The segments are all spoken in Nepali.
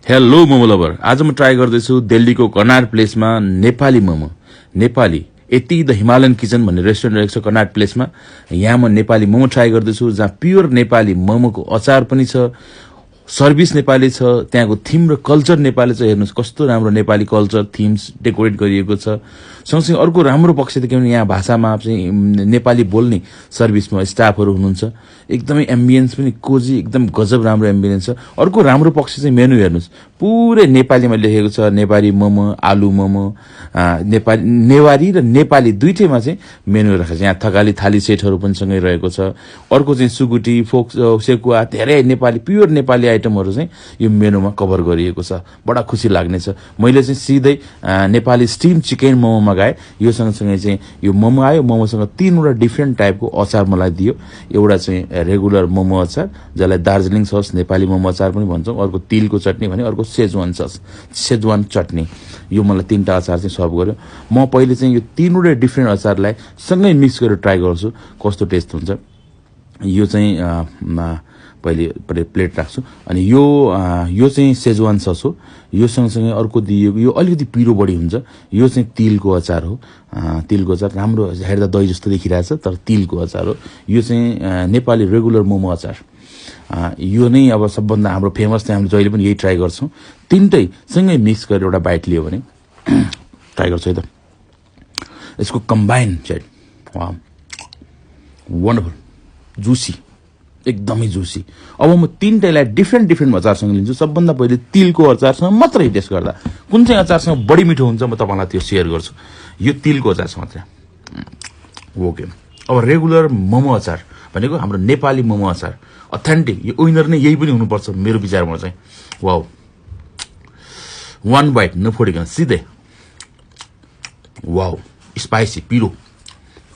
हेलो मोमो लभर, आज म ट्राई गर्दैछु दिल्लीको कनाट प्लेसमा नेपाली मोमो। नेपाली यति द हिमालयन किचन भन्ने रेस्टुरेन्ट रहेको छ कनाट प्लेसमा। यहाँ म नेपाली मोमो ट्राई गर्दैछु, जहाँ प्योर नेपाली मोमोको अचार पनि छ, सर्भिस नेपाली छ, त्यहाँको थिम र कल्चर नेपाली छ। हेर्नुस् कस्तो राम्रो नेपाली कल्चर थिम्स डेकोरेट गरिएको छ। सँगसँगै अर्को राम्रो पक्ष त के भने यहाँ भाषामा चाहिँ नेपाली बोल्ने सर्भिसमा स्टाफहरू हुनुहुन्छ। एकदमै एम्बियन्स पनि कोजी, एकदम गजब राम्रो एम्बियन्स छ। अर्को राम्रो पक्ष चाहिँ मेनु हेर्नुस्, पुरै नेपालीमा लेखेको छ। नेपाली मोमो, आलु मोमो, नेपाली नेवारी र नेपाली दुईटैमा चाहिँ मेनु राखेको छ। यहाँ थकाली थाली सेटहरू पनि सँगै रहेको छ। अर्को चाहिँ सुकुटी, फोक, सेकुवा, धेरै नेपाली प्योर नेपाली आइटमहरू चाहिँ यो मेनुमा कभर गरिएको छ। बडा खुसी लाग्ने छ। मैले चाहिँ सिधै नेपाली स्टिम चिकन मोमो मगाएँ। यो सँगसँगै चाहिँ यो मोमो आयो। मोमोसँग 3वटा डिफ्रेन्ट टाइपको अचार मलाई दियो। एउटा चाहिँ रेगुलर मोमो अचार, जसलाई दार्जिलिङ सस नेपाली मोमो अचार पनि भन्छौँ। अर्को तिलको चटनी भने, अर्को सेजवान सस, सेजवान चटनी। यो मलाई 3टा अचार चाहिँ सर्भ गर्यो। म पहिले चाहिँ यो 3वटा डिफ्रेन्ट अचारलाई सँगै मिक्स गरेर ट्राई गर्छु कस्तो टेस्ट हुन्छ। यो चाहिँ पहिले प्लेट राख्छु। अनि यो चाहिँ सेजवान सस हो। यो सँगसँगै अर्को दिएको, यो अलिकति पिरो बढी हुन्छ। यो चाहिँ तिलको अचार हो। तिलको अचार राम्रो हेर्दा दही जस्तो देखिरहेछ, तर तिलको अचार हो। यो चाहिँ नेपाली रेगुलर मोमो अचार। यो नै अब सबभन्दा हाम्रो फेमस चाहिँ हामीले जहिले पनि यही ट्राई गर्छौँ। 3टै सँगै मिक्स गरेर एउटा बाइट लियो भने ट्राई गर्छु है त। यसको कम्बाइन चाहिँ वन्डरफुल, जुसी, एकदमै जुसी। अब म 3टैलाई डिफ्रेन्ट अचारसँग लिन्छु। सबभन्दा पहिले तिलको अचारसँग मात्रै टेस्ट गर्दा कुन चाहिँ अचारसँग बढी मिठो हुन्छ म तपाईँलाई त्यो सेयर गर्छु। यो तिलको अचारसँग मात्रै ओके। अब रेगुलर मोमो अचार भनेको हाम्रो नेपाली मोमो अचार अथेन्टिक, यो विनर नै यही पनि हुनुपर्छ मेरो विचारमा चाहिँ। वाउ, 1 बाइट नफोडिकन सिधै। वाउ, स्पाइसी, पिरो।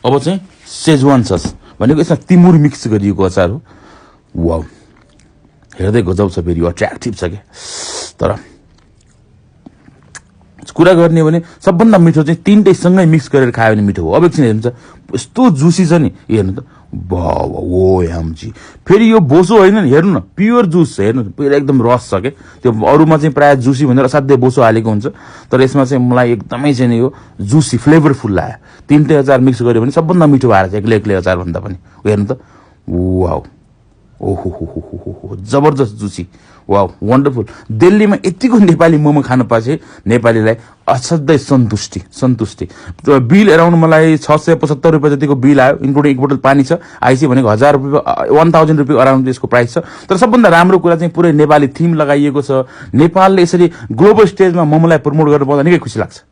अब चाहिँ सेजवान सस भनेको यसमा तिमुर मिक्स गरिएको अचार हो। वाउ, हेर्दै गजब छ, फेरि अट्र्याक्टिभ छ क्या। तर कुरा गर्ने भने सबभन्दा मिठो चाहिँ 3टै सँगै मिक्स गरेर खायो भने मिठो हो। अब एकछिन हेर्नु, यस्तो जुसी छ नि, हेर्नु त। ओ यामजी, फेरि यो बोसो होइन नि, हेर्नु न, प्योर जुस छ। हेर्नु पुरा एकदम रस छ क्या। त्यो अरूमा चाहिँ प्रायः जुसी भनेर असाध्यै बोसो हालेको हुन्छ, तर यसमा चाहिँ मलाई एकदमै चाहिँ यो जुसी फ्लेभरफुल लाग्यो। 3टै अचार मिक्स गर्यो भने सबभन्दा मिठो भएर छ एक्लै अचार भन्दा पनि। हेर्नु त, वाउ, ओहो जबरदस्त जुसी। Wow, wonderful. दिल्लीमा यतिको नेपाली मोमो खान पाएपछि नेपालीलाई असाध्यै सन्तुष्टि। बिल एराउन्ड मलाई 675 रुपियाँ जतिको बिल आयो, इन्क्लुडिङ 1 बोतल पानी छ। आइसी भनेको 1000 रुपियाँ, 1000 रुपियाँ अराउन्ड यसको प्राइस छ। तर सबभन्दा राम्रो कुरा चाहिँ पुरै नेपाली थिम लगाइएको छ। नेपालले यसरी ग्लोबल स्टेजमा मोमोलाई प्रमोट गर्नु पाउँदा निकै खुसी लाग्छ।